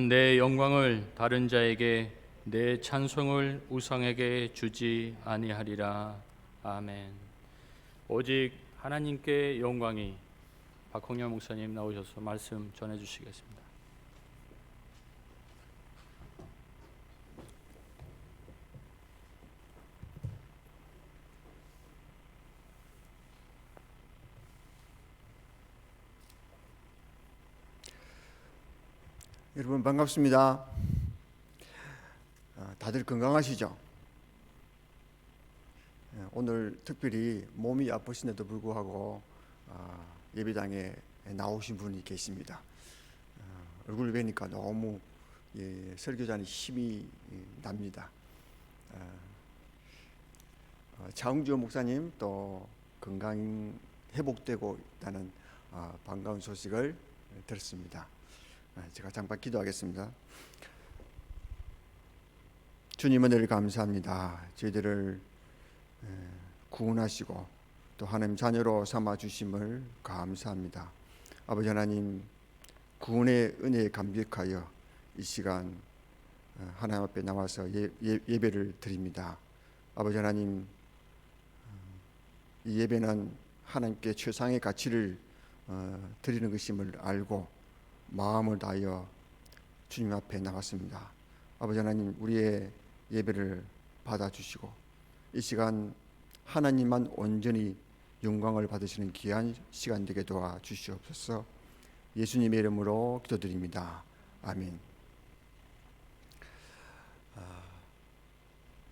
나는 내 영광을 다른 자에게, 내 찬송을 우상에게 주지 아니하리라. 아멘. 오직 하나님께 영광이. 박홍렬 목사님 나오셔서 말씀 전해 주시겠습니다. 여러분 반갑습니다. 다들 건강하시죠? 오늘 특별히 몸이 아프신데도 불구하고 예배당에 나오신 분이 계십니다. 얼굴 뵈니까 너무 설교자는 힘이 납니다. 차흥주 목사님 또 건강 회복되고 있다는 반가운 소식을 들었습니다. 제가 잠깐 기도하겠습니다. 주님 은혜를 감사합니다. 저희들을 구원하시고 또 하나님 자녀로 삼아 주심을 감사합니다. 아버지 하나님, 구원의 은혜에 감격하여 이 시간 하나님 앞에 나와서 예배를 드립니다. 아버지 하나님, 이 예배는 하나님께 최상의 가치를 드리는 것임을 알고 마음을 다하여 주님 앞에 나갔습니다. 아버지 하나님, 우리의 예배를 받아주시고 이 시간 하나님만 온전히 영광을 받으시는 귀한 시간 되게 도와주시옵소서. 예수님의 이름으로 기도드립니다. 아멘.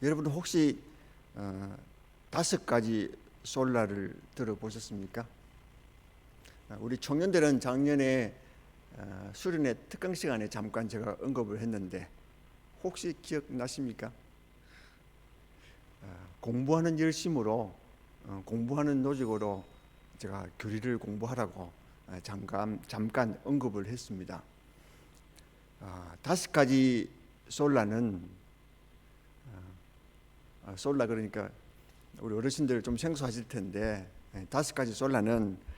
여러분 혹시 5가지 솔라를 들어보셨습니까? 우리 청년들은 작년에 수련회 특강 시간에 잠깐 제가 언급을 했는데 혹시 기억나십니까? 공부하는 열심으로 공부하는 노력으로 제가 교리를 공부하라고 잠깐 언급을 했습니다. 5가지 솔라는 솔라 그러니까 우리 어르신들 좀 생소하실 텐데 5가지 솔라는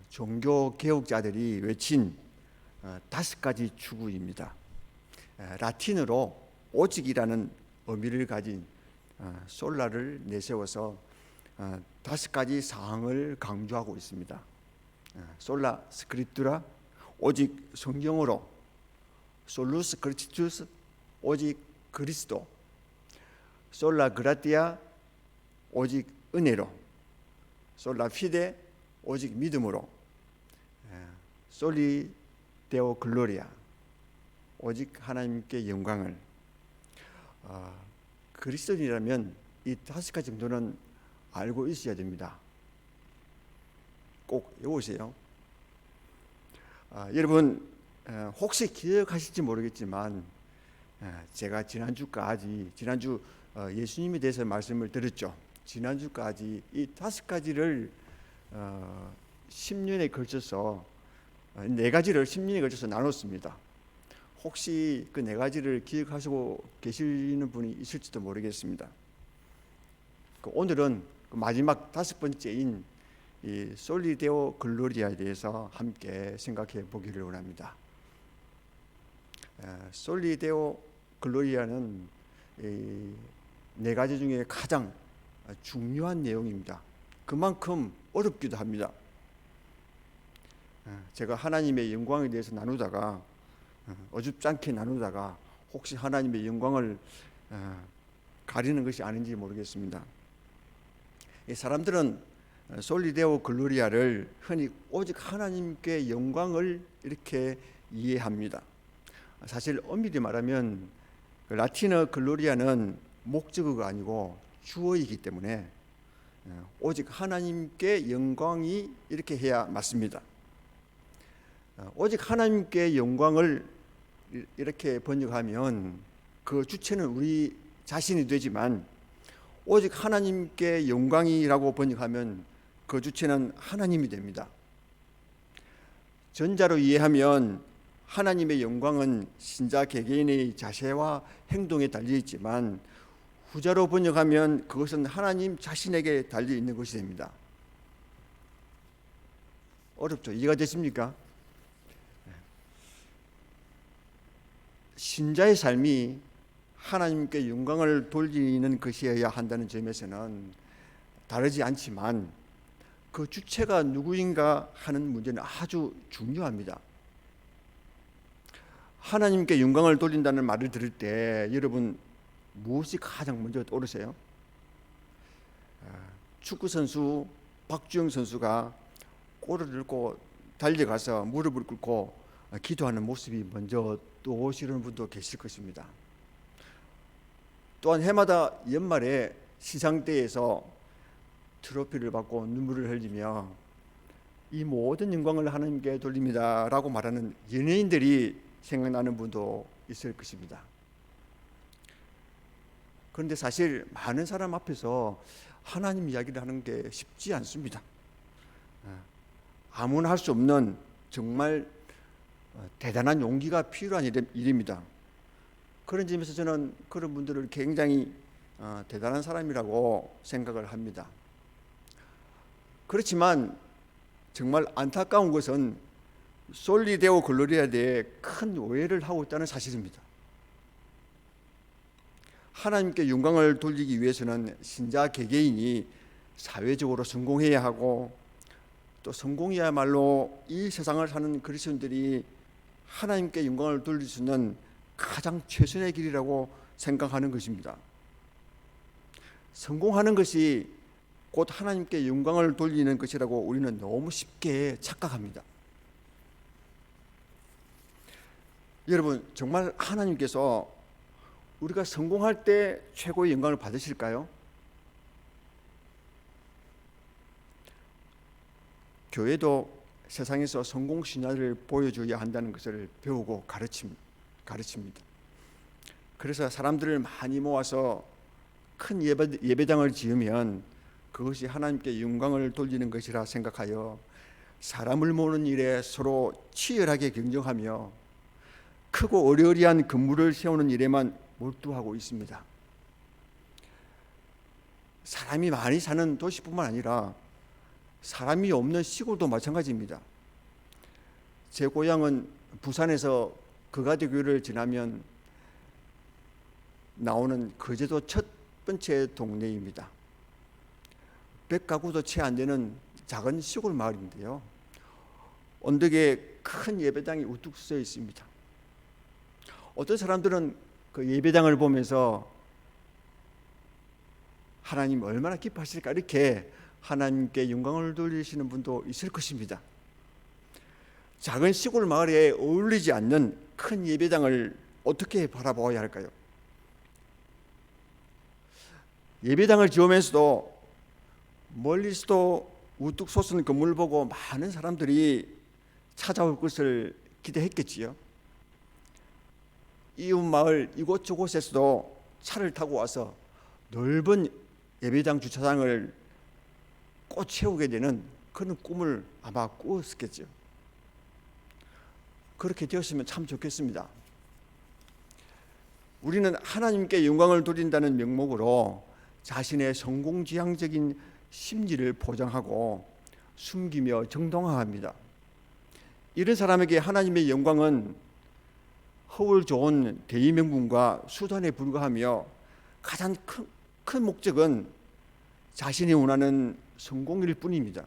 종교 개혁자들이 외친 5가지 추구입니다. 라틴어로 오직이라는 의미를 가진 솔라를 내세워서 5가지 사항을 강조하고 있습니다. 솔라 스크립투라, 오직 성경으로; 솔루스 크리스투스, 오직 그리스도; 솔라 그라티아, 오직 은혜로; 솔라 피데, 오직 믿음으로; 솔리 데오 글로리아, 오직 하나님께 영광을. 그리스도인이라면 이 5가지 정도는 알고 있어야 됩니다. 꼭 외우세요. 여러분 혹시 기억하실지 모르겠지만 제가 지난주 예수님에 대해서 말씀을 드렸죠. 지난주까지 이 5가지를 10년에 걸쳐서 4가지를 10년에 걸쳐서 나눴습니다. 혹시 그 4가지를 기억하시고 계시는 분이 있을지도 모르겠습니다. 오늘은 마지막 5번째인 이 솔리데오 글로리아에 대해서 함께 생각해 보기를 원합니다. 솔리데오 글로리아는 이 4가지 중에 가장 중요한 내용입니다. 그만큼 어렵기도 합니다. 제가 하나님의 영광에 대해서 나누다가 어줍지 않게 나누다가 혹시 하나님의 영광을 가리는 것이 아닌지 모르겠습니다. 사람들은 솔리데오 글로리아를 흔히 오직 하나님께 영광을 이렇게 이해합니다. 사실 엄밀히 말하면 라틴어 글로리아는 목적어가 아니고 주어이기 때문에 오직 하나님께 영광이 이렇게 해야 맞습니다. 오직 하나님께 영광을 이렇게 번역하면 그 주체는 우리 자신이 되지만 오직 하나님께 영광이라고 번역하면 그 주체는 하나님이 됩니다. 전자로 이해하면 하나님의 영광은 신자 개개인의 자세와 행동에 달려 있지만 후자로 번역하면 그것은 하나님 자신에게 달려 있는 것이 됩니다. 어렵죠? 이해가 되십니까? 신자의 삶이 하나님께 영광을 돌리는 것이어야 한다는 점에서는 다르지 않지만 그 주체가 누구인가 하는 문제는 아주 중요합니다. 하나님께 영광을 돌린다는 말을 들을 때 여러분 무엇이 가장 먼저 떠오르세요? 축구 선수 박주영 선수가 골을 넣고 달려가서 무릎을 꿇고 기도하는 모습이 먼저 떠오르시는 분도 계실 것입니다. 또한 해마다 연말에 시상대에서 트로피를 받고 눈물을 흘리며 이 모든 영광을 하나님께 돌립니다 라고 말하는 연예인들이 생각나는 분도 있을 것입니다. 그런데 사실 많은 사람 앞에서 하나님 이야기를 하는 게 쉽지 않습니다. 아무나 할 수 없는 정말 대단한 용기가 필요한 일입니다. 그런 점에서 저는 그런 분들을 굉장히 대단한 사람이라고 생각을 합니다. 그렇지만 정말 안타까운 것은 솔리 데오 글로리아에 대해 큰 오해를 하고 있다는 사실입니다. 하나님께 영광을 돌리기 위해서는 신자 개개인이 사회적으로 성공해야 하고 또 성공이야말로 이 세상을 사는 그리스도인들이 하나님께 영광을 돌릴 수 있는 가장 최선의 길이라고 생각하는 것입니다. 성공하는 것이 곧 하나님께 영광을 돌리는 것이라고 우리는 너무 쉽게 착각합니다. 여러분, 정말 하나님께서 우리가 성공할 때 최고의 영광을 받으실까요? 교회도 세상에서 성공 신화를 보여줘야 한다는 것을 배우고 가르칩니다. 그래서 사람들을 많이 모아서 큰 예배당을 지으면 그것이 하나님께 영광을 돌리는 것이라 생각하여 사람을 모으는 일에 서로 치열하게 경쟁하며 크고 어리어리한 건물을 세우는 일에만 몰두하고 있습니다. 사람이 많이 사는 도시뿐만 아니라 사람이 없는 시골도 마찬가지입니다. 제 고향은 부산에서 거가대 교회를 지나면 나오는 거제도 첫 번째 동네입니다. 100가구도 채 안 되는 작은 시골 마을인데요. 언덕에 큰 예배당이 우뚝 서 있습니다. 어떤 사람들은 그 예배당을 보면서 하나님 얼마나 기뻐하실까 이렇게 하나님께 영광을 돌리시는 분도 있을 것입니다. 작은 시골 마을에 어울리지 않는 큰 예배당을 어떻게 바라보아야 할까요? 예배당을 지으면서도 멀리서도 우뚝 솟은 건물을 보고 많은 사람들이 찾아올 것을 기대했겠지요. 이웃 마을 이곳저곳에서도 차를 타고 와서 넓은 예배당 주차장을 꼭 채우게 되는 그런 꿈을 아마 꾸었겠죠. 그렇게 되었으면 참 좋겠습니다. 우리는 하나님께 영광을 돌린다는 명목으로 자신의 성공지향적인 심리를 포장하고 숨기며 정당화합니다. 이런 사람에게 하나님의 영광은 허울 좋은 대의명분과 수단에 불과하며 가장 큰 목적은 자신이 원하는 성공일 뿐입니다.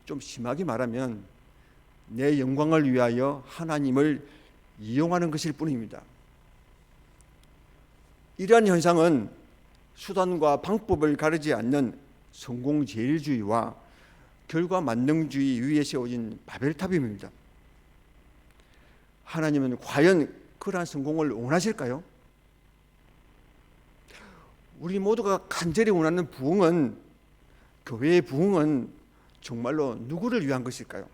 좀 심하게 말하면 내 영광을 위하여 하나님을 이용하는 것일 뿐입니다. 이러한 현상은 수단과 방법을 가리지 않는 성공제일주의와 결과 만능주의 위에 세워진 바벨탑입니다. 하나님은 과연 그러한 성공을 원하실까요? 우리 모두가 간절히 원하는 부흥은, 교회의 부흥은 정말로 누구를 위한 것일까요?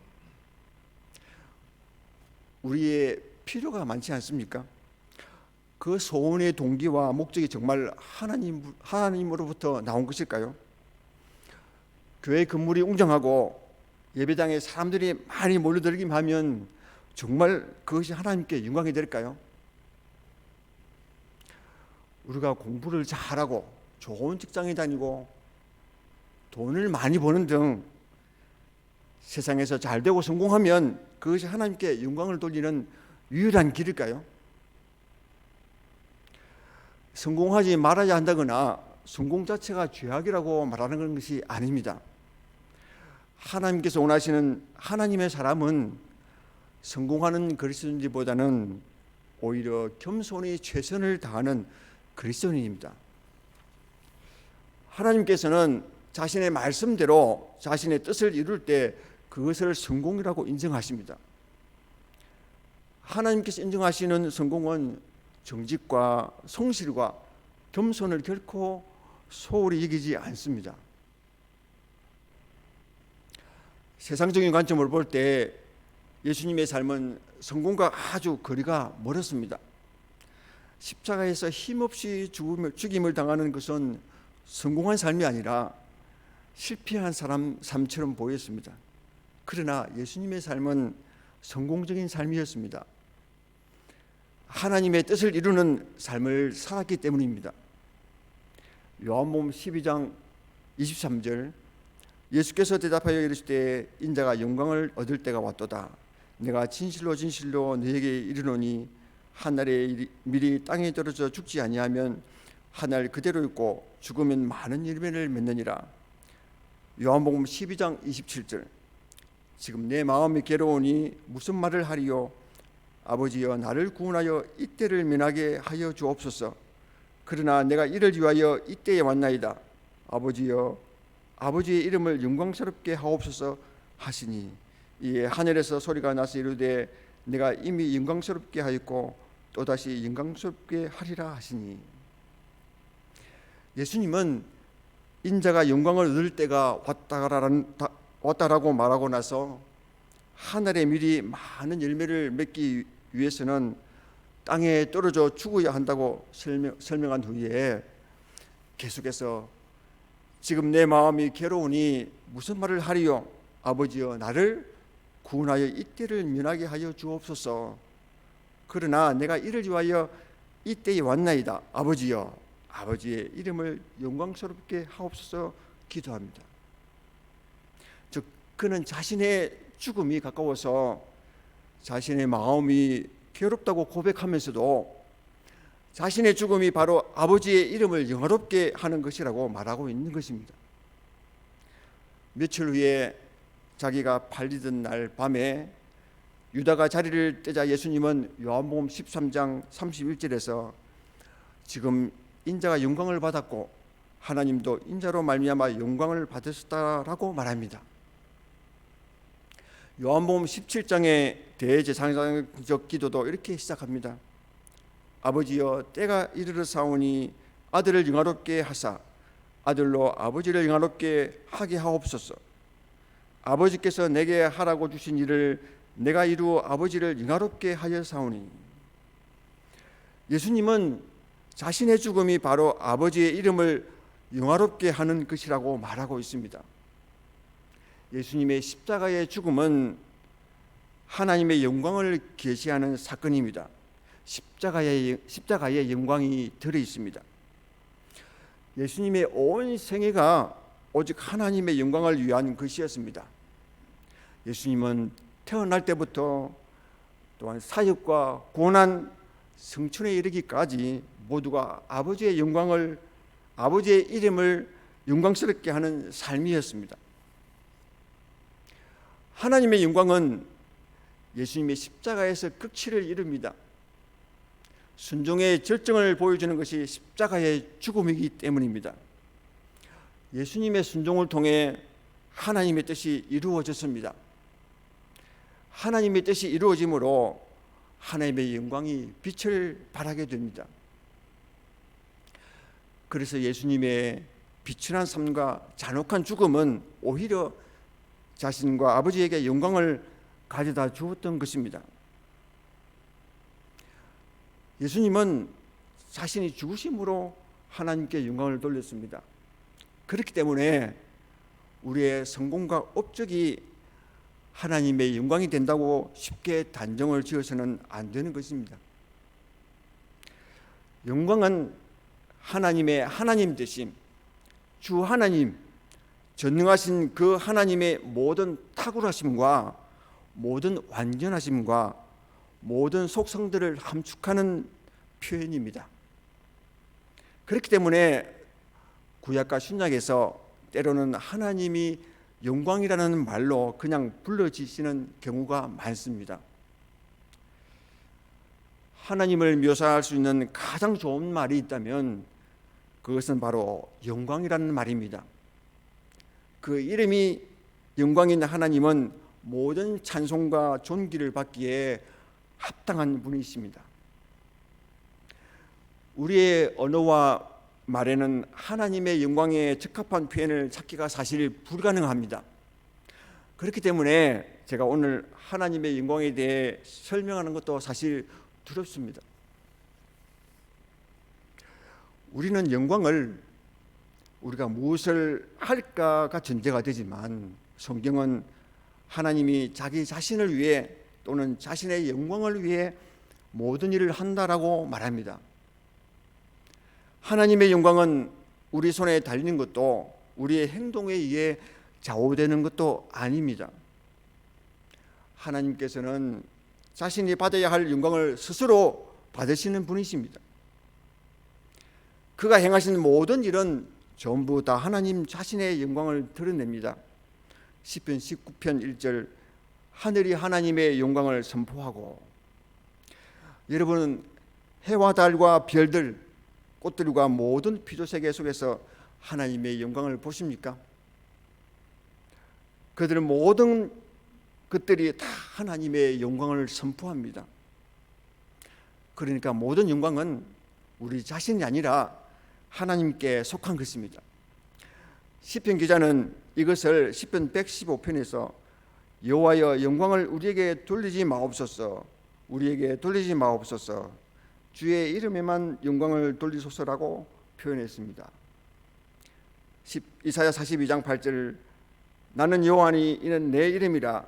우리의 필요가 많지 않습니까? 그 소원의 동기와 목적이 정말 하나님으로부터 나온 것일까요? 교회 건물이 웅장하고 예배당에 사람들이 많이 몰려들기만 하면 정말 그것이 하나님께 영광이 될까요? 우리가 공부를 잘하고 좋은 직장에 다니고 돈을 많이 버는 등 세상에서 잘 되고 성공하면 그것이 하나님께 영광을 돌리는 유일한 길일까요? 성공하지 말아야 한다거나 성공 자체가 죄악이라고 말하는 것이 아닙니다. 하나님께서 원하시는 하나님의 사람은 성공하는 그리스도인보다는 오히려 겸손히 최선을 다하는 그리스도인입니다. 하나님께서는 자신의 말씀대로 자신의 뜻을 이룰 때 그것을 성공이라고 인정하십니다. 하나님께서 인정하시는 성공은 정직과 성실과 겸손을 결코 소홀히 여기지 않습니다. 세상적인 관점으로 볼 때 예수님의 삶은 성공과 아주 거리가 멀었습니다. 십자가에서 힘없이 죽임을 당하는 것은 성공한 삶이 아니라 실패한 사람 삶처럼 보였습니다. 그러나 예수님의 삶은 성공적인 삶이었습니다. 하나님의 뜻을 이루는 삶을 살았기 때문입니다. 요한복음 12장 23절 예수께서 대답하여 이르시되 인자가 영광을 얻을 때가 왔도다. 내가 진실로 진실로 너에게 이르노니 한 날에 밀이 땅에 떨어져 죽지 아니하면 한 날 그대로 있고 죽으면 많은 열매를 맺느니라. 요한복음 12장 27절 지금 내 마음이 괴로우니 무슨 말을 하리요. 아버지여 나를 구원하여 이때를 면하게 하여 주옵소서. 그러나 내가 이를 위하여 이때에 왔나이다. 아버지여 아버지의 이름을 영광스럽게 하옵소서 하시니 이에 하늘에서 소리가 나서 이르되 내가 이미 영광스럽게 하였고 또다시 영광스럽게 하리라 하시니. 예수님은 인자가 영광을 얻을 때가 왔다라고 말하고 나서 하늘의 밀이 많은 열매를 맺기 위해서는 땅에 떨어져 죽어야 한다고 설명한 후에 계속해서 지금 내 마음이 괴로우니 무슨 말을 하리요. 아버지여 나를 구원하여 이때를 면하게 하여 주옵소서. 그러나 내가 이를 위하여 이때에 왔나이다. 아버지여 아버지의 이름을 영광스럽게 하옵소서 기도합니다. 즉 그는 자신의 죽음이 가까워서 자신의 마음이 괴롭다고 고백하면서도 자신의 죽음이 바로 아버지의 이름을 영화롭게 하는 것이라고 말하고 있는 것입니다. 며칠 후에 자기가 팔리던 날 밤에 유다가 자리를 떼자 예수님은 요한복음 13장 31절에서 지금 인자가 영광을 받았고 하나님도 인자로 말미암아 영광을 받으셨다라고 말합니다. 요한복음 17장의 대제사장적 기도도 이렇게 시작합니다. 아버지여 때가 이르렀사오니 아들을 영화롭게 하사 아들로 아버지를 영화롭게 하게 하옵소서. 아버지께서 내게 하라고 주신 일을 내가 이루어 아버지를 영화롭게 하여사오니. 예수님은 자신의 죽음이 바로 아버지의 이름을 영화롭게 하는 것이라고 말하고 있습니다. 예수님의 십자가의 죽음은 하나님의 영광을 계시하는 사건입니다. 십자가의 영광이 들어 있습니다. 예수님의 온 생애가 오직 하나님의 영광을 위한 것이었습니다. 예수님은 태어날 때부터 또한 사역과 고난, 성춘에 이르기까지 모두가 아버지의 영광을, 아버지의 이름을 영광스럽게 하는 삶이었습니다. 하나님의 영광은 예수님의 십자가에서 극치를 이룹니다. 순종의 절정을 보여주는 것이 십자가의 죽음이기 때문입니다. 예수님의 순종을 통해 하나님의 뜻이 이루어졌습니다. 하나님의 뜻이 이루어짐으로 하나님의 영광이 빛을 발하게 됩니다. 그래서 예수님의 비천한 삶과 잔혹한 죽음은 오히려 자신과 아버지에게 영광을 가져다 주었던 것입니다. 예수님은 자신이 죽으심으로 하나님께 영광을 돌렸습니다. 그렇기 때문에 우리의 성공과 업적이 하나님의 영광이 된다고 쉽게 단정을 지어서는 안 되는 것입니다. 영광은 하나님의 하나님 되심, 주 하나님, 전능하신 그 하나님의 모든 탁월하심과 모든 완전하심과 모든 속성들을 함축하는 표현입니다. 그렇기 때문에 구약과 신약에서 때로는 하나님이 영광이라는 말로 그냥 불러지시는 경우가 많습니다. 하나님을 묘사할 수 있는 가장 좋은 말이 있다면 그것은 바로 영광이라는 말입니다. 그 이름이 영광인 하나님은 모든 찬송과 존귀를 받기에 합당한 분이십니다. 우리의 언어와 말에는 하나님의 영광에 적합한 표현을 찾기가 사실 불가능합니다. 그렇기 때문에 제가 오늘 하나님의 영광에 대해 설명하는 것도 사실 두렵습니다. 우리는 영광을 우리가 무엇을 할까가 전제가 되지만 성경은 하나님이 자기 자신을 위해 또는 자신의 영광을 위해 모든 일을 한다라고 말합니다. 하나님의 영광은 우리 손에 달리는 것도 우리의 행동에 의해 좌우되는 것도 아닙니다. 하나님께서는 자신이 받아야 할 영광을 스스로 받으시는 분이십니다. 그가 행하신 모든 일은 전부 다 하나님 자신의 영광을 드러냅니다. 시편 19편 1절 하늘이 하나님의 영광을 선포하고, 여러분은 해와 달과 별들, 꽃들과 모든 피조세계 속에서 하나님의 영광을 보십니까? 그들은 모든 것들이 다 하나님의 영광을 선포합니다. 그러니까 모든 영광은 우리 자신이 아니라 하나님께 속한 것입니다. 시편 기자는 이것을 시편 115편에서 여호와여 영광을 우리에게 돌리지 마옵소서, 우리에게 돌리지 마옵소서, 주의 이름에만 영광을 돌리소서라고 표현했습니다. 이사야 42장 8절 나는 여호와니 이는 내 이름이라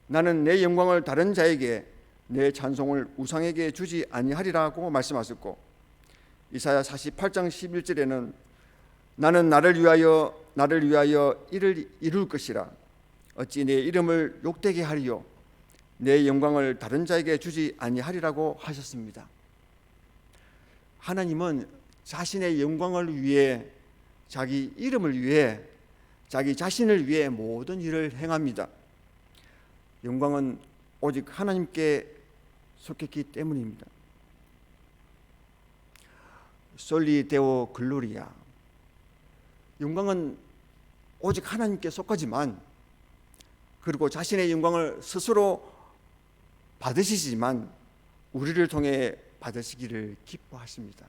나는 내 영광을 다른 자에게 내 찬송을 우상에게 주지 아니하리라고 말씀하셨고, 이사야 48장 11절에는 나는 나를 위하여 이를 이룰 것이라 어찌 내 이름을 욕되게 하리요 내 영광을 다른 자에게 주지 아니하리라고 하셨습니다. 하나님은 자신의 영광을 위해, 자기 이름을 위해, 자기 자신을 위해 모든 일을 행합니다. 영광은 오직 하나님께 속했기 때문입니다. 솔리 데오 글로리아, 영광은 오직 하나님께 속하지만, 그리고 자신의 영광을 스스로 받으시지만 우리를 통해 받으시기를 기뻐하십니다.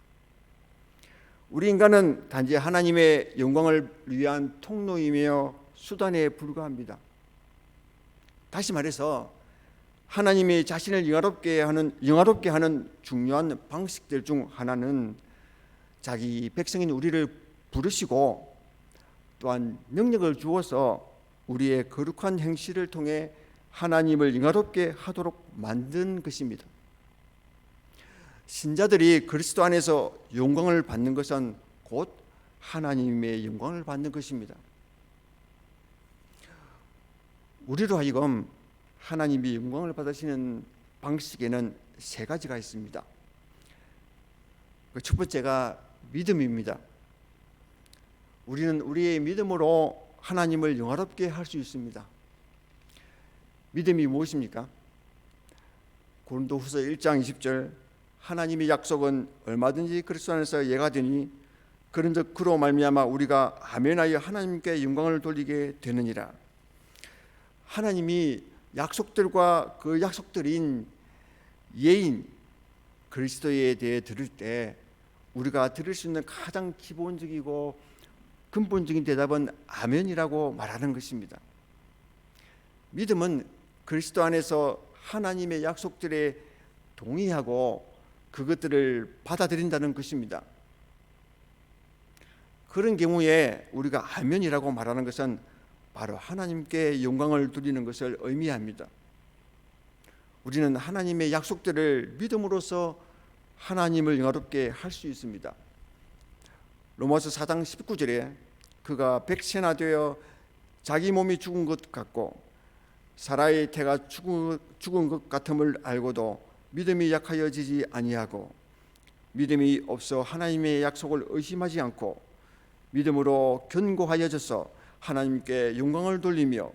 우리 인간은 단지 하나님의 영광을 위한 통로이며 수단에 불과합니다. 다시 말해서 하나님이 자신을 영화롭게 하는 중요한 방식들 중 하나는 자기 백성인 우리를 부르시고 또한 능력을 주어서 우리의 거룩한 행실을 통해 하나님을 영화롭게 하도록 만든 것입니다. 신자들이 그리스도 안에서 영광을 받는 것은 곧 하나님의 영광을 받는 것입니다. 우리로 하여금 하나님이 영광을 받으시는 방식에는 세 가지가 있습니다. 첫 번째가 믿음입니다. 우리는 우리의 믿음으로 하나님을 영화롭게 할 수 있습니다. 믿음이 무엇입니까? 고린도후서 1장 20절 하나님의 약속은 얼마든지 그리스도 안에서 예가 되니 그런즉 그로 말미암아 우리가 아멘하여 하나님께 영광을 돌리게 되느니라. 하나님이 약속들과 그 약속들인 예인 그리스도에 대해 들을 때 우리가 들을 수 있는 가장 기본적이고 근본적인 대답은 아멘이라고 말하는 것입니다. 믿음은 그리스도 안에서 하나님의 약속들에 동의하고 그것들을 받아들인다는 것입니다. 그런 경우에 우리가 아멘이라고 말하는 것은 바로 하나님께 영광을 돌리는 것을 의미합니다. 우리는 하나님의 약속들을 믿음으로써 하나님을 영화롭게 할 수 있습니다. 로마서 4장 19절에 그가 백세나 되어 자기 몸이 죽은 것 같고 사라의 태가 죽은 것 같음을 알고도 믿음이 약하여지지 아니하고 믿음이 없어 하나님의 약속을 의심하지 않고 믿음으로 견고하여져서 하나님께 영광을 돌리며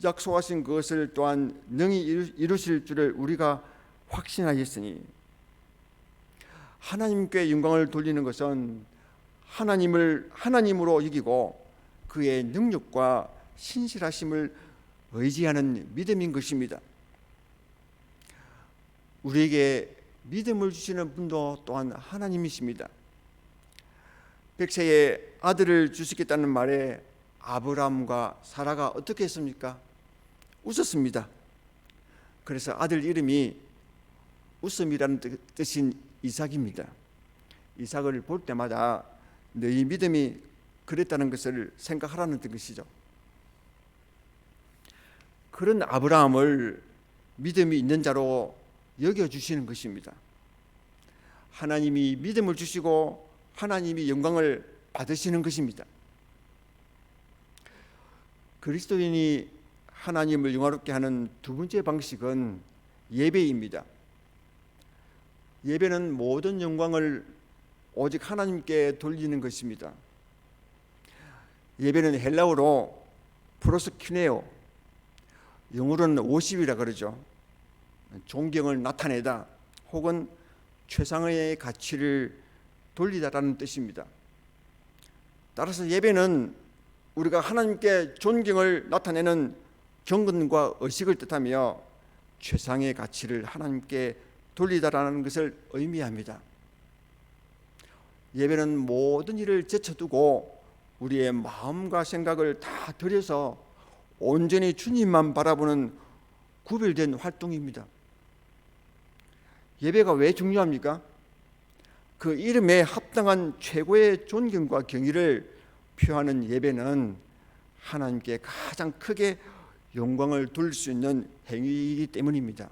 약속하신 그것을 또한 능히 이루실 줄을 우리가 확신하였으니, 하나님께 영광을 돌리는 것은 하나님을 하나님으로 여기고 그의 능력과 신실하심을 의지하는 믿음인 것입니다. 우리에게 믿음을 주시는 분도 또한 하나님이십니다. 백세에 아들을 주시겠다는 말에 아브라함과 사라가 어떻게 했습니까? 웃었습니다. 그래서 아들 이름이 웃음이라는 뜻인 이삭입니다. 이삭을 볼 때마다 너희 믿음이 그랬다는 것을 생각하라는 뜻이죠. 그런 아브라함을 믿음이 있는 자로 여겨주시는 것입니다. 하나님이 믿음을 주시고 하나님이 영광을 받으시는 것입니다. 그리스도인이 하나님을 영화롭게 하는 두 번째 방식은 예배입니다. 예배는 모든 영광을 오직 하나님께 돌리는 것입니다. 예배는 헬라어로 프로스큐네오, 영어로는 워십이라 그러죠. 존경을 나타내다 혹은 최상의 가치를 돌리다라는 뜻입니다. 따라서 예배는 우리가 하나님께 존경을 나타내는 경건과 의식을 뜻하며 최상의 가치를 하나님께 돌리다라는 것을 의미합니다. 예배는 모든 일을 제쳐두고 우리의 마음과 생각을 다 들여서 온전히 주님만 바라보는 구별된 활동입니다. 예배가 왜 중요합니까? 그 이름에 합당한 최고의 존경과 경의를 표하는 예배는 하나님께 가장 크게 영광을 돌릴 수 있는 행위이기 때문입니다.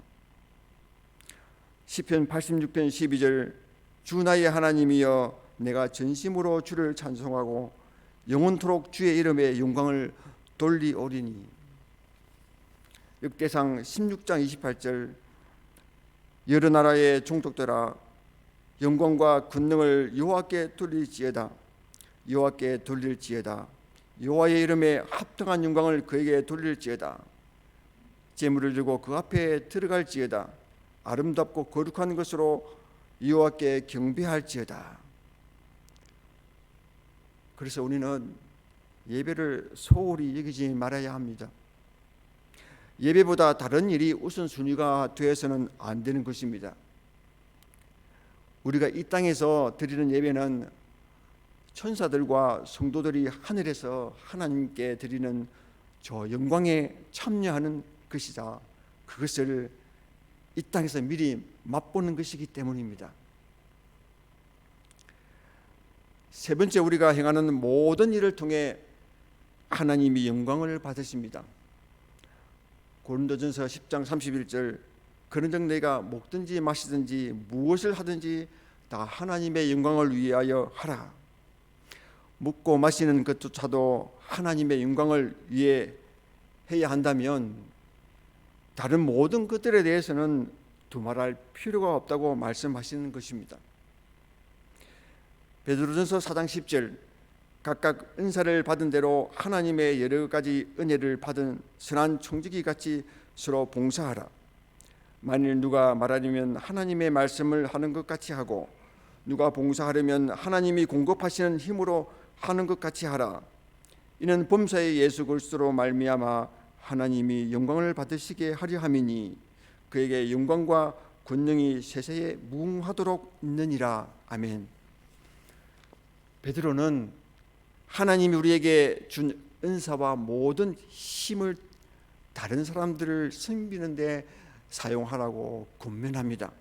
시편 86편 12절, 주 나의 하나님이여 내가 전심으로 주를 찬송하고 영원토록 주의 이름에 영광을 돌리오리니. 역대상 16장 28절, 여러 나라의 종족들아 영광과 권능을 여호와께 돌릴지어다. 여호와께 돌릴지어다. 여호와의 이름에 합당한 영광을 그에게 돌릴지어다. 제물을 들고 그 앞에 들어갈지어다. 아름답고 거룩한 것으로 여호와께 경배할지어다. 그래서 우리는 예배를 소홀히 여기지 말아야 합니다. 예배보다 다른 일이 우선순위가 되어서는 안 되는 것입니다. 우리가 이 땅에서 드리는 예배는 천사들과 성도들이 하늘에서 하나님께 드리는 저 영광에 참여하는 것이다. 그것을 이 땅에서 미리 맛보는 것이기 때문입니다. 세 번째, 우리가 행하는 모든 일을 통해 하나님이 영광을 받으십니다. 고린도전서 10장 31절, 그런즉 내가 먹든지 마시든지 무엇을 하든지 다 하나님의 영광을 위하여 하라. 먹고 마시는 것조차도 하나님의 영광을 위해 해야 한다면 다른 모든 것들에 대해서는 두말할 필요가 없다고 말씀하시는 것입니다. 베드로전서 4장 10절, 각각 은사를 받은 대로 하나님의 여러 가지 은혜를 받은 선한 청지기 같이 서로 봉사하라. 만일 누가 말하려면 하나님의 말씀을 하는 것 같이 하고 누가 봉사하려면 하나님이 공급하시는 힘으로 하는 것 같이 하라. 이는 범사의 예수 그리스도로 말미암아 하나님이 영광을 받으시게 하려 함이니 그에게 영광과 권능이 세세에 무궁하도록 있느니라. 아멘. 베드로는 하나님이 우리에게 준 은사와 모든 힘을 다른 사람들을 섬기는 데 사용하라고 권면합니다.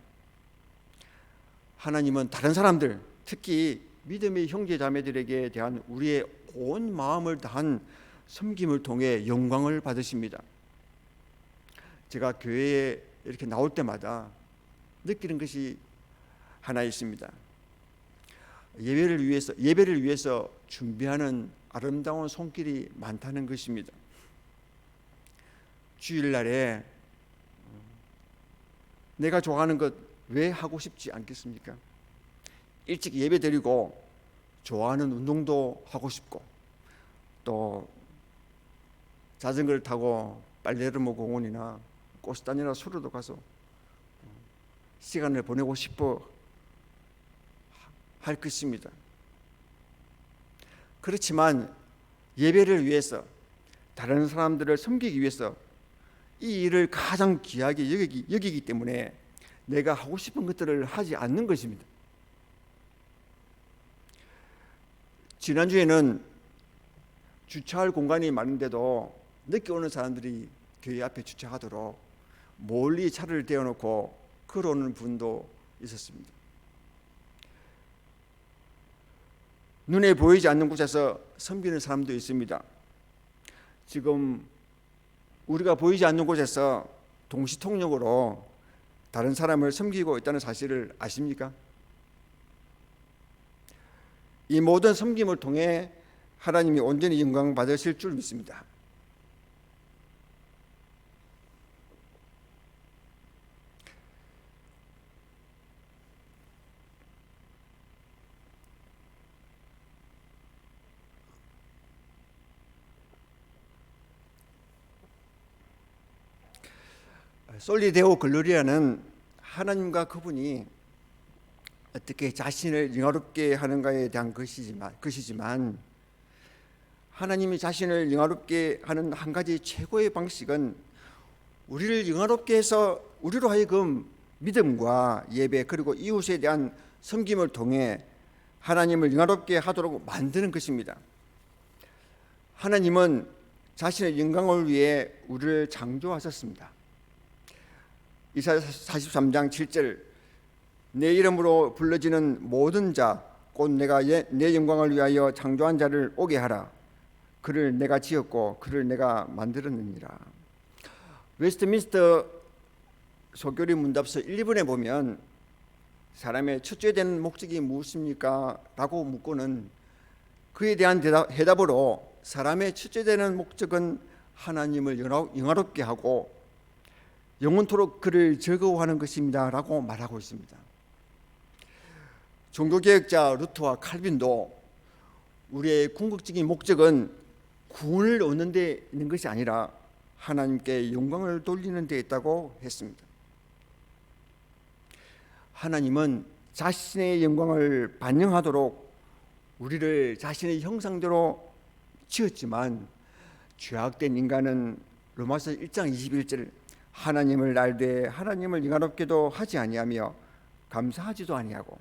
하나님은 다른 사람들, 특히 믿음의 형제 자매들에게 대한 우리의 온 마음을 다한 섬김을 통해 영광을 받으십니다. 제가 교회에 이렇게 나올 때마다 느끼는 것이 하나 있습니다. 예배를 위해서 준비하는 아름다운 손길이 많다는 것입니다. 주일날에 내가 좋아하는 것 왜 하고 싶지 않겠습니까? 일찍 예배 드리고 좋아하는 운동도 하고 싶고 또 자전거를 타고 빨레르모 공원이나 꽃단이나 수로도 가서 시간을 보내고 싶어 할 것입니다. 그렇지만 예배를 위해서 다른 사람들을 섬기기 위해서 이 일을 가장 귀하게 여기기 때문에 내가 하고 싶은 것들을 하지 않는 것입니다. 지난주에는 주차할 공간이 많은데도 늦게 오는 사람들이 교회 앞에 주차하도록 멀리 차를 대어놓고 걸어오는 분도 있었습니다. 눈에 보이지 않는 곳에서 섬기는 사람도 있습니다. 지금 우리가 보이지 않는 곳에서 동시통역으로 다른 사람을 섬기고 있다는 사실을 아십니까? 이 모든 섬김을 통해 하나님이 온전히 영광 받으실 줄 믿습니다. 솔리데오 글로리아는 하나님과 그분이 어떻게 자신을 영화롭게 하는가에 대한 것이지만 하나님이 자신을 영화롭게 하는 한 가지 최고의 방식은 우리를 영화롭게 해서 우리로 하여금 믿음과 예배 그리고 이웃에 대한 섬김을 통해 하나님을 영화롭게 하도록 만드는 것입니다. 하나님은 자신의 영광을 위해 우리를 창조하셨습니다. 이사야 43장 7절 내 이름으로 불러지는 모든 자 곧 내가 내 영광을 위하여 창조한 자를 오게 하라. 그를 내가 지었고 그를 내가 만들었느니라. 웨스트민스터 소교리 문답서 1~2번에 보면 사람의 첫째 되는 목적이 무엇입니까? 라고 묻고는 그에 대한 해답으로 사람의 첫째 되는 목적은 하나님을 영화롭게 하고 영원토록 그를 즐거워하는 것입니다 라고 말하고 있습니다. 종교개혁자 루터와 칼빈도 우리의 궁극적인 목적은 구원을 얻는 데 있는 것이 아니라 하나님께 영광을 돌리는 데 있다고 했습니다. 하나님은 자신의 영광을 반영하도록 우리를 자신의 형상대로 지었지만 죄악된 인간은 로마서 1장 21절 하나님을 알되 하나님을 영화롭게도 하지 아니하며 감사하지도 아니하고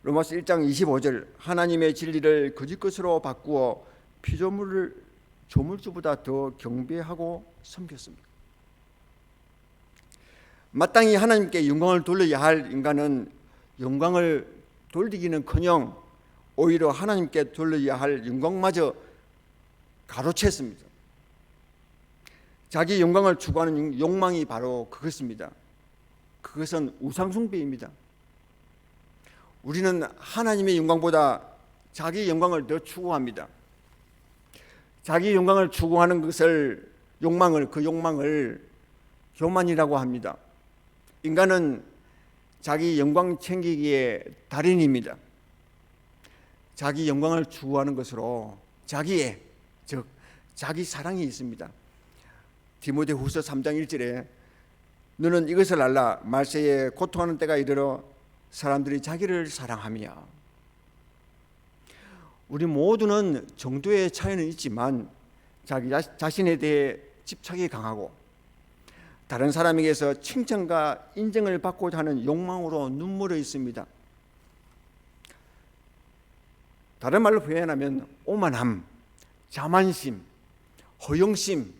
로마서 1장 25절 하나님의 진리를 거짓 것으로 바꾸어 피조물을 조물주보다 더 경배하고 섬겼습니다. 마땅히 하나님께 영광을 돌려야 할 인간은 영광을 돌리기는커녕 오히려 하나님께 돌려야 할 영광마저 가로챘습니다. 자기 영광을 추구하는 욕망이 바로 그것입니다. 그것은 우상숭배입니다. 우리는 하나님의 영광보다 자기 영광을 더 추구합니다. 자기 영광을 추구하는 것을 그 욕망을 교만이라고 합니다. 인간은 자기 영광 챙기기의 달인입니다. 자기 영광을 추구하는 것으로 자기의 즉 자기 사랑이 있습니다. 디모데후서 3장 1절에 너는 이것을 알라 말세에 고통하는 때가 이르러 사람들이 자기를 사랑하며. 우리 모두는 정도의 차이는 있지만 자기 자신에 대해 집착이 강하고 다른 사람에게서 칭찬과 인정을 받고자 하는 욕망으로 눈물어 있습니다. 다른 말로 표현하면 오만함, 자만심, 허영심,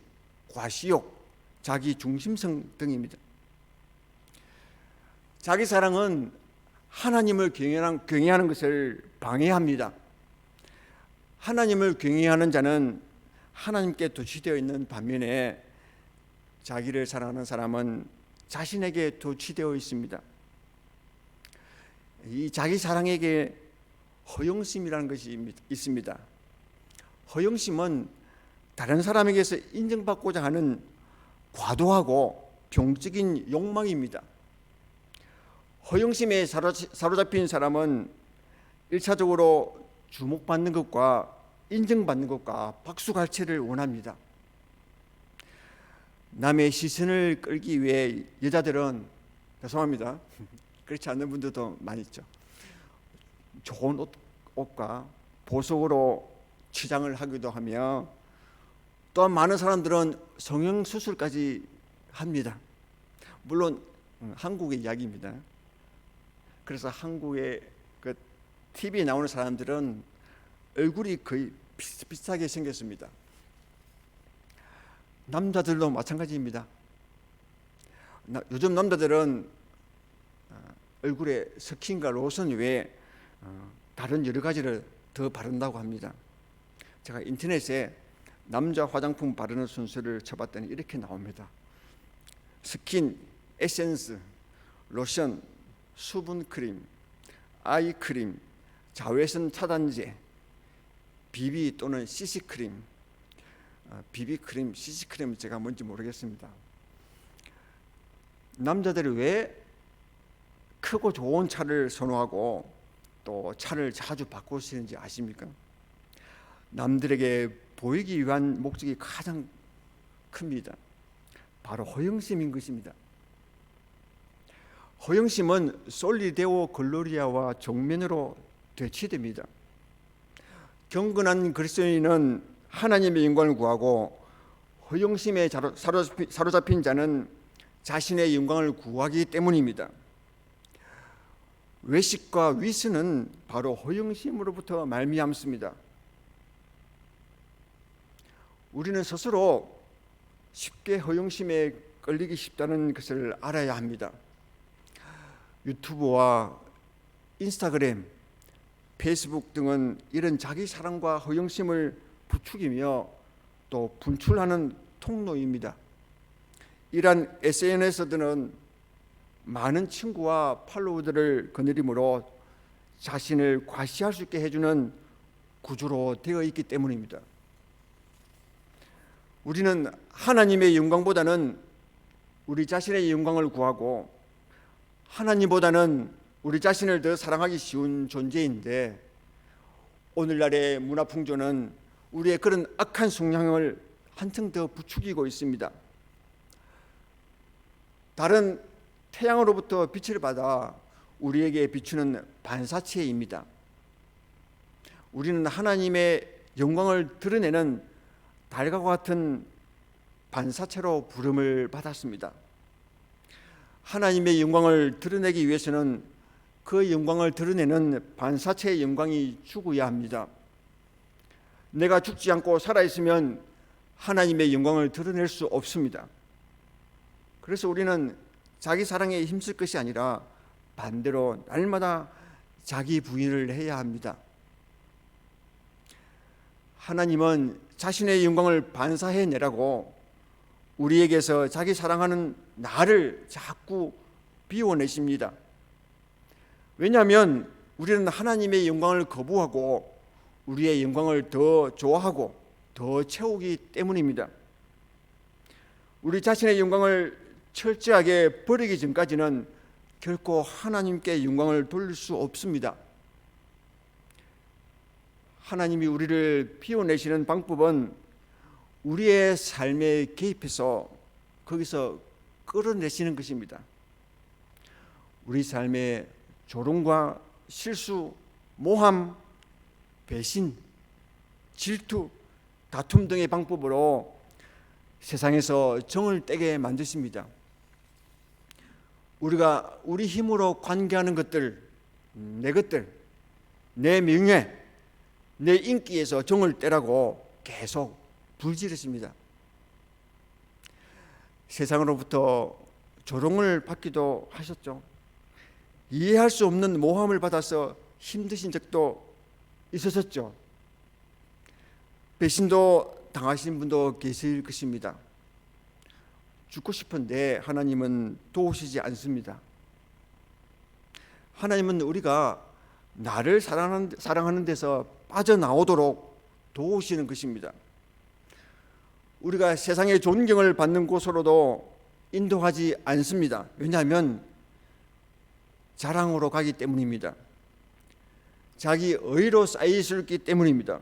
과시욕, 자기 중심성 등입니다. 자기 사랑은 하나님을 경외하는 것을 방해합니다. 하나님을 경외하는 자는 하나님께 도취되어 있는 반면에 자기를 사랑하는 사람은 자신에게 도취되어 있습니다. 이 자기 사랑에게 허영심이라는 것이 있습니다. 허영심은 다른 사람에게서 인정받고자 하는 과도하고 병적인 욕망입니다. 허영심에 사로잡힌 사람은 일차적으로 주목받는 것과 인정받는 것과 박수갈채를 원합니다. 남의 시선을 끌기 위해 여자들은, 죄송합니다, 그렇지 않는 분들도 많이 있죠. 좋은 옷과 보석으로 치장을 하기도 하며, 또한 많은 사람들은 성형수술까지 합니다. 물론 한국의 이야기입니다. 그래서 한국의 그 TV에 나오는 사람들은 얼굴이 거의 비슷비슷하게 생겼습니다. 남자들도 마찬가지입니다. 요즘 남자들은 얼굴에 스킨과 로션 외에 다른 여러 가지를 더 바른다고 합니다. 제가 인터넷에 남자 화장품 바르는 순서를 쳐봤더니 이렇게 나옵니다. 스킨, 에센스, 로션, 수분크림, 아이크림, 자외선 차단제, 비비 또는 CC크림. 비비크림, CC크림은 제가 뭔지 모르겠습니다. 남자들이 왜 크고 좋은 차를 선호하고 또 차를 자주 바꾸시는지 아십니까? 남들에게 보이기 위한 목적이 가장 큽니다. 바로 허영심인 것입니다. 허영심은 솔리데오 글로리아와 정면으로 대치됩니다. 경건한 그리스도인은 하나님의 영광을 구하고 허영심에 사로잡힌 자는 자신의 영광을 구하기 때문입니다. 외식과 위선은 바로 허영심으로부터 말미암습니다. 우리는 스스로 쉽게 허영심에 끌리기 쉽다는 것을 알아야 합니다. 유튜브와 인스타그램, 페이스북 등은 이런 자기 사랑과 허영심을 부추기며 또 분출하는 통로입니다. 이러한 SNS들은 많은 친구와 팔로워들을 거느림으로 자신을 과시할 수 있게 해주는 구조로 되어 있기 때문입니다. 우리는 하나님의 영광보다는 우리 자신의 영광을 구하고 하나님보다는 우리 자신을 더 사랑하기 쉬운 존재인데, 오늘날의 문화풍조는 우리의 그런 악한 성향을 한층 더 부추기고 있습니다. 다른 태양으로부터 빛을 받아 우리에게 비추는 반사체입니다. 우리는 하나님의 영광을 드러내는 달과 같은 반사체로 부름을 받았습니다. 하나님의 영광을 드러내기 위해서는 그 영광을 드러내는 반사체의 영광이 죽어야 합니다. 내가 죽지 않고 살아있으면 하나님의 영광을 드러낼 수 없습니다. 그래서 우리는 자기 사랑에 힘쓸 것이 아니라 반대로 날마다 자기 부인을 해야 합니다. 하나님은 자신의 영광을 반사해내라고 우리에게서 자기 사랑하는 나를 자꾸 비워내십니다. 왜냐하면 우리는 하나님의 영광을 거부하고 우리의 영광을 더 좋아하고 더 채우기 때문입니다. 우리 자신의 영광을 철저하게 버리기 전까지는 결코 하나님께 영광을 돌릴 수 없습니다. 하나님이 우리를 비워내시는 방법은 우리의 삶에 개입해서 거기서 끌어내시는 것입니다. 우리 삶의 조롱과 실수, 모함, 배신, 질투, 다툼 등의 방법으로 세상에서 정을 떼게 만드십니다. 우리가 우리 힘으로 관계하는 것들, 내 명예, 내 인기에서 정을 떼라고 계속 불지르십니다. 세상으로부터 조롱을 받기도 하셨죠. 이해할 수 없는 모함을 받아서 힘드신 적도 있으셨죠. 배신도 당하신 분도 계실 것입니다. 죽고 싶은데 하나님은 도우시지 않습니다. 하나님은 우리가 나를 사랑하는 데서 빠져나오도록 도우시는 것입니다. 우리가 세상의 존경을 받는 곳으로도 인도하지 않습니다. 왜냐하면 자랑으로 가기 때문입니다. 자기 의로 쌓여 있기 때문입니다.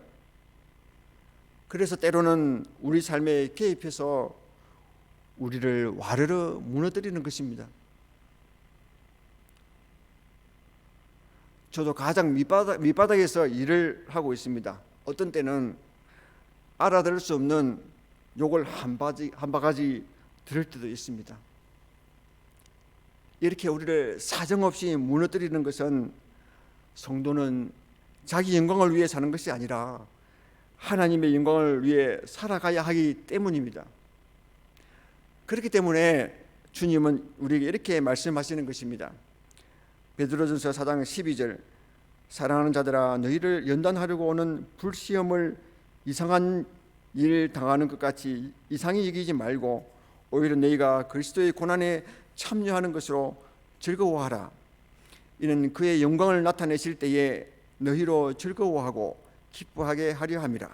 그래서 때로는 우리 삶에 개입해서 우리를 와르르 무너뜨리는 것입니다. 저도 가장 밑바닥에서 일을 하고 있습니다. 어떤 때는 알아들을 수 없는 욕을 한 바가지 들을 때도 있습니다. 이렇게 우리를 사정없이 무너뜨리는 것은 성도는 자기 영광을 위해 사는 것이 아니라 하나님의 영광을 위해 살아가야 하기 때문입니다. 그렇기 때문에 주님은 우리에게 이렇게 말씀하시는 것입니다. 베드로전서 4장 12절, 사랑하는 자들아 너희를 연단하려고 오는 불시험을 이상한 일 당하는 것 같이 이상히 여기지 말고 오히려 너희가 그리스도의 고난에 참여하는 것으로 즐거워하라. 이는 그의 영광을 나타내실 때에 너희로 즐거워하고 기뻐하게 하려 함이라.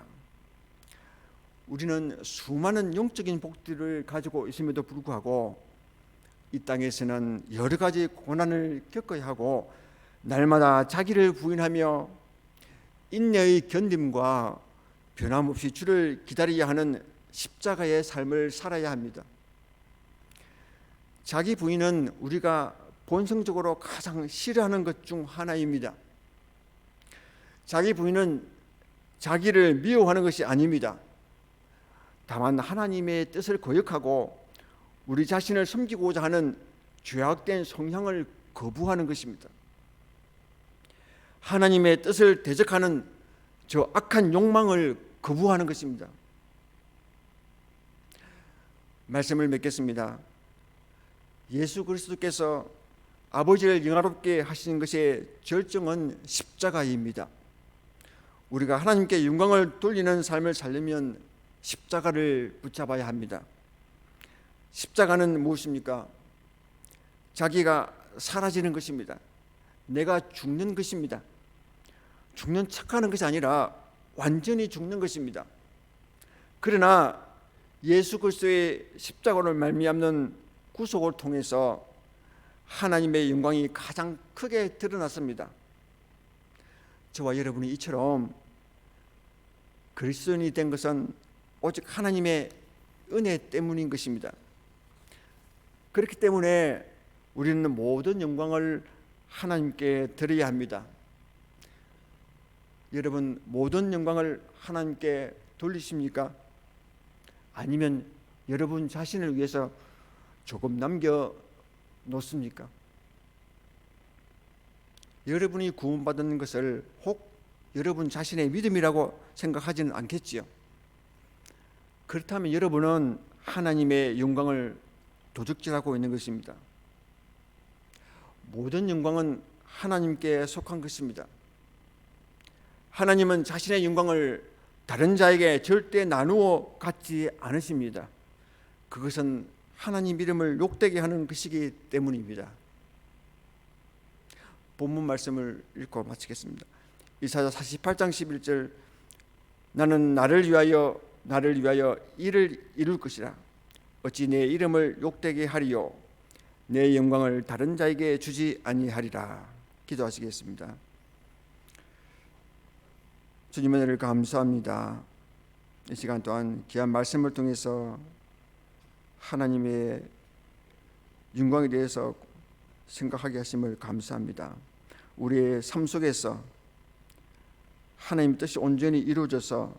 우리는 수많은 영적인 복들을 가지고 있음에도 불구하고 이 땅에서는 여러 가지 고난을 겪어야 하고 날마다 자기를 부인하며 인내의 견딤과 변함없이 주를 기다려야 하는 십자가의 삶을 살아야 합니다. 자기 부인은 우리가 본성적으로 가장 싫어하는 것 중 하나입니다. 자기 부인은 자기를 미워하는 것이 아닙니다. 다만 하나님의 뜻을 거역하고 우리 자신을 섬기고자 하는 죄악된 성향을 거부하는 것입니다. 하나님의 뜻을 대적하는 저 악한 욕망을 거부하는 것입니다. 말씀을 맺겠습니다. 예수 그리스도께서 아버지를 영화롭게 하시는 것의 절정은 십자가입니다. 우리가 하나님께 영광을 돌리는 삶을 살려면 십자가를 붙잡아야 합니다. 십자가는 무엇입니까? 자기가 사라지는 것입니다. 내가 죽는 것입니다. 죽는 척하는 것이 아니라 완전히 죽는 것입니다. 그러나 예수 그리스도의 십자가로 말미암는 구속을 통해서 하나님의 영광이 가장 크게 드러났습니다. 저와 여러분이 이처럼 그리스도인이 된 것은 오직 하나님의 은혜 때문인 것입니다. 그렇기 때문에 우리는 모든 영광을 하나님께 드려야 합니다. 여러분, 모든 영광을 하나님께 돌리십니까? 아니면 여러분 자신을 위해서 조금 남겨 놓습니까? 여러분이 구원받은 것을 혹 여러분 자신의 믿음이라고 생각하지는 않겠지요. 그렇다면 여러분은 하나님의 영광을 도적질하고 있는 것입니다. 모든 영광은 하나님께 속한 것입니다. 하나님은 자신의 영광을 다른 자에게 절대 나누어 갖지 않으십니다. 그것은 하나님 이름을 욕되게 하는 것이기 때문입니다. 본문 말씀을 읽고 마치겠습니다. 이사야 48장 11절, 나는 나를 위하여 이를 이룰 것이라. 어찌 내 이름을 욕되게 하리요, 내 영광을 다른 자에게 주지 아니하리라. 기도하시겠습니다. 주님의 은혜를 감사합니다. 이 시간 또한 귀한 말씀을 통해서 하나님의 영광에 대해서 생각하게 하심을 감사합니다. 우리의 삶 속에서 하나님 뜻이 온전히 이루어져서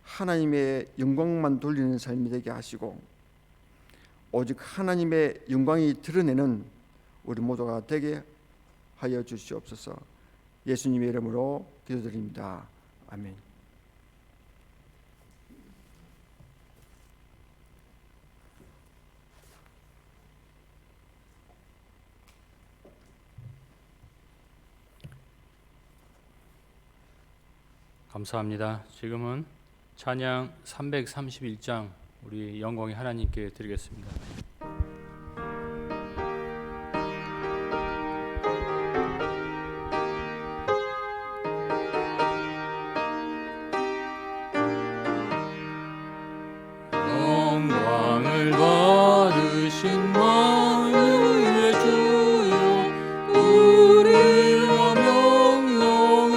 하나님의 영광만 돌리는 삶이 되게 하시고 오직 하나님의 영광이 드러내는 우리 모두가 되게 하여 주시옵소서. 예수님의 이름으로 기도드립니다. 아멘. 감사합니다. 지금은 찬양 331장 우리 영광의 하나님께 드리겠습니다. 영광을 받으신 만유의 주여, 우리와 명령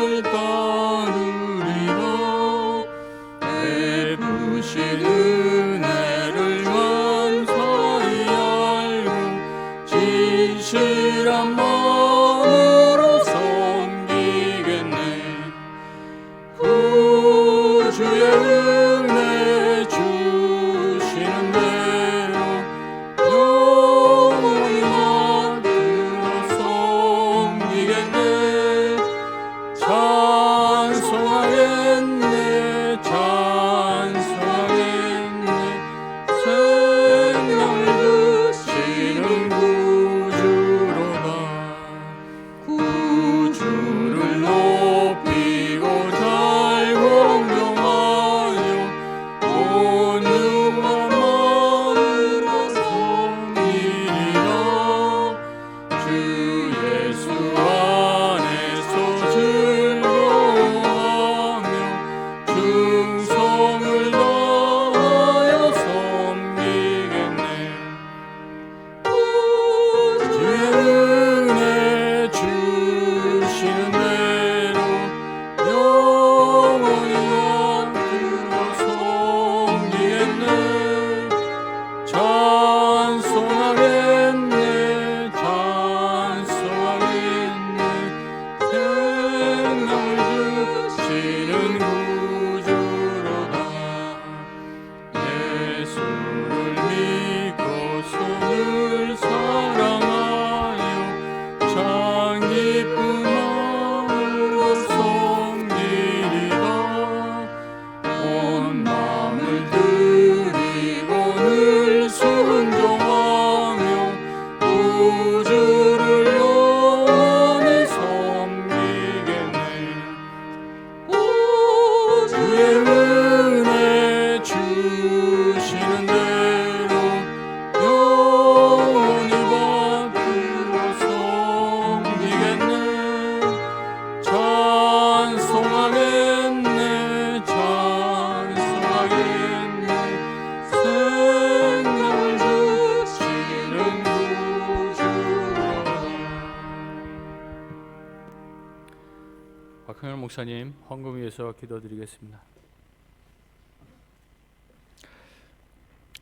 박흥현 목사님 헌금 위해서 기도드리겠습니다.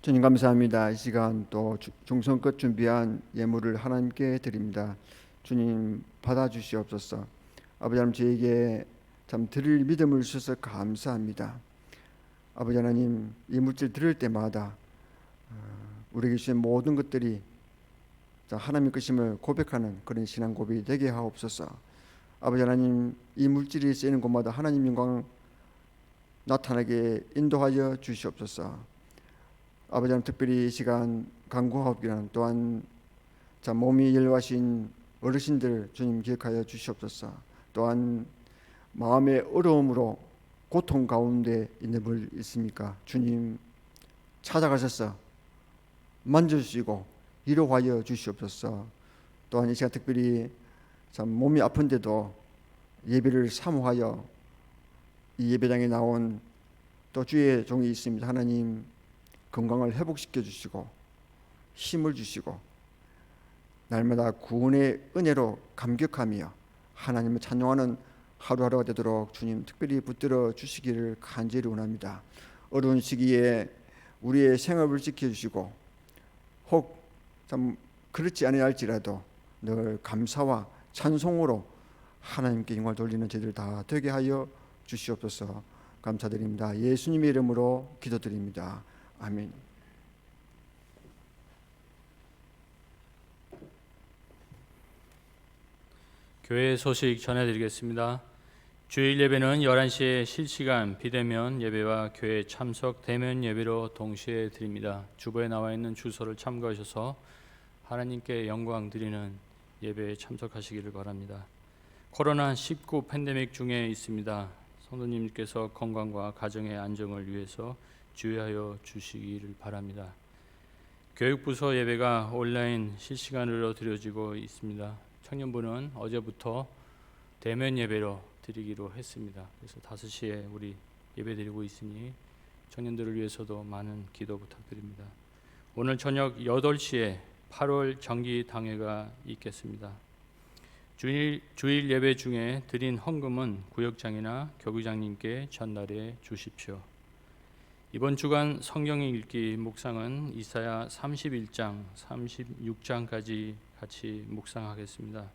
주님 감사합니다. 이 시간 또 중성껏 준비한 예물을 하나님께 드립니다. 주님 받아주시옵소서. 아버지 하나님, 저에게 참 드릴 믿음을 주셔서 감사합니다. 아버지 하나님, 이 물질 드릴 때마다 우리에게 주신 모든 것들이 하나님의 것임을 고백하는 그런 신앙 고백이 되게 하옵소서. 아버지 하나님, 이 물질이 쓰이는 곳마다 하나님 영광 나타나게 인도하여 주시옵소서. 아버지 하나님, 특별히 이 시간 간구하옵기는 또한 몸이 열화신 어르신들 주님 기억하여 주시옵소서. 또한 마음의 어려움으로 고통 가운데 있는 분 있습니까? 주님 찾아가셔서 만져주시고 위로하여 주시옵소서. 또한 이 시간 특별히 몸이 아픈데도 예배를 사모하여 이 예배당에 나온 또 주의 종이 있습니다. 하나님 건강을 회복시켜 주시고 힘을 주시고 날마다 구원의 은혜로 감격하며 하나님을 찬양하는 하루하루가 되도록 주님 특별히 붙들어 주시기를 간절히 원합니다. 어려운 시기에 우리의 생업을 지켜주시고 혹 그렇지 아니할지라도 늘 감사와 찬송으로 하나님께 영광을 돌리는 저희들 다 되게 하여 주시옵소서. 감사드립니다. 예수님의 이름으로 기도드립니다. 아멘. 교회 소식 전해드리겠습니다. 주일 예배는 11시에 실시간 비대면 예배와 교회 참석 대면 예배로 동시에 드립니다. 주보에 나와 있는 주소를 참고하셔서 하나님께 영광 드리는 예배에 참석하시기를 바랍니다. 코로나19 팬데믹 중에 있습니다. 성도님께서 건강과 가정의 안정을 위해서 주의하여 주시기를 바랍니다. 교육부서 예배가 온라인 실시간으로 드려지고 있습니다. 청년부는 어제부터 대면 예배로 드리기로 했습니다. 그래서 5시에 우리 예배 드리고 있으니 청년들을 위해서도 많은 기도 부탁드립니다. 오늘 저녁 8시에 8월 정기 당회가 있겠습니다. 주일 예배 중에 드린 헌금은 구역장이나 교구장님께 전달해 주십시오. 이번 주간 성경 읽기 묵상은 이사야 31장, 36장까지 같이 묵상하겠습니다.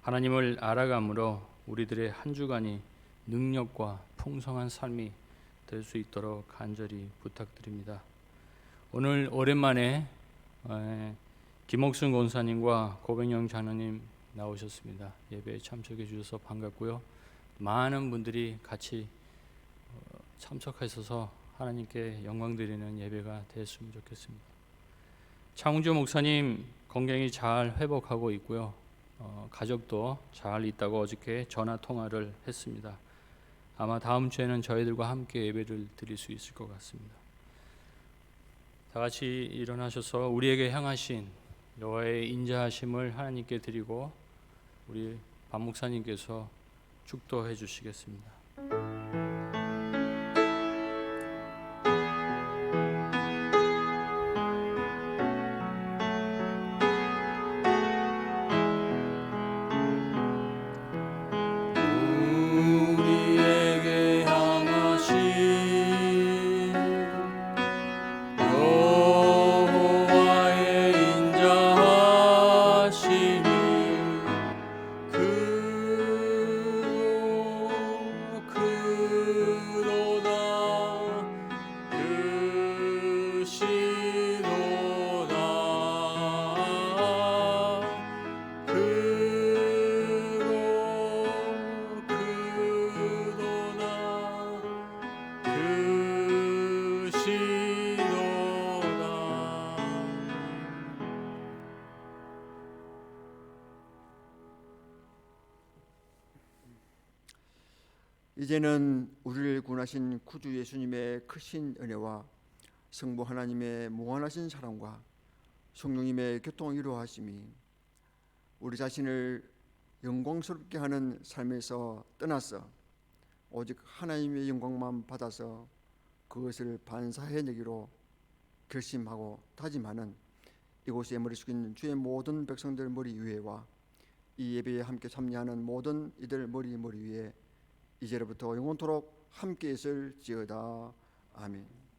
하나님을 알아감으로 우리들의 한 주간이 능력과 풍성한 삶이 될 수 있도록 간절히 부탁드립니다. 오늘 오랜만에 김옥순 권사님과 고백영 장로님 나오셨습니다. 예배에 참석해 주셔서 반갑고요. 많은 분들이 같이 참석하셔서 하나님께 영광 드리는 예배가 됐으면 좋겠습니다. 창훈주 목사님 건강이 잘 회복하고 있고요. 가족도 잘 있다고 어저께 전화 통화를 했습니다. 아마 다음 주에는 저희들과 함께 예배를 드릴 수 있을 것 같습니다. 다 같이 일어나셔서 우리에게 향하신 여호와의 인자하심을 하나님께 드리고 우리 박 목사님께서 축도해 주시겠습니다. 이제는 우리를 구원하신 구주 예수님의 크신 은혜와 성부 하나님의 무한하신 사랑과 성령님의 교통 이루하심이 우리 자신을 영광스럽게 하는 삶에서 떠나서 오직 하나님의 영광만 받아서 그것을 반사해내기로 결심하고 다짐하는 이곳에 머리 숙인 주의 모든 백성들 머리 위에와 이 예배에 함께 참여하는 모든 이들 머리 위에 이제로부터 영원토록 함께 있을지어다. 아멘.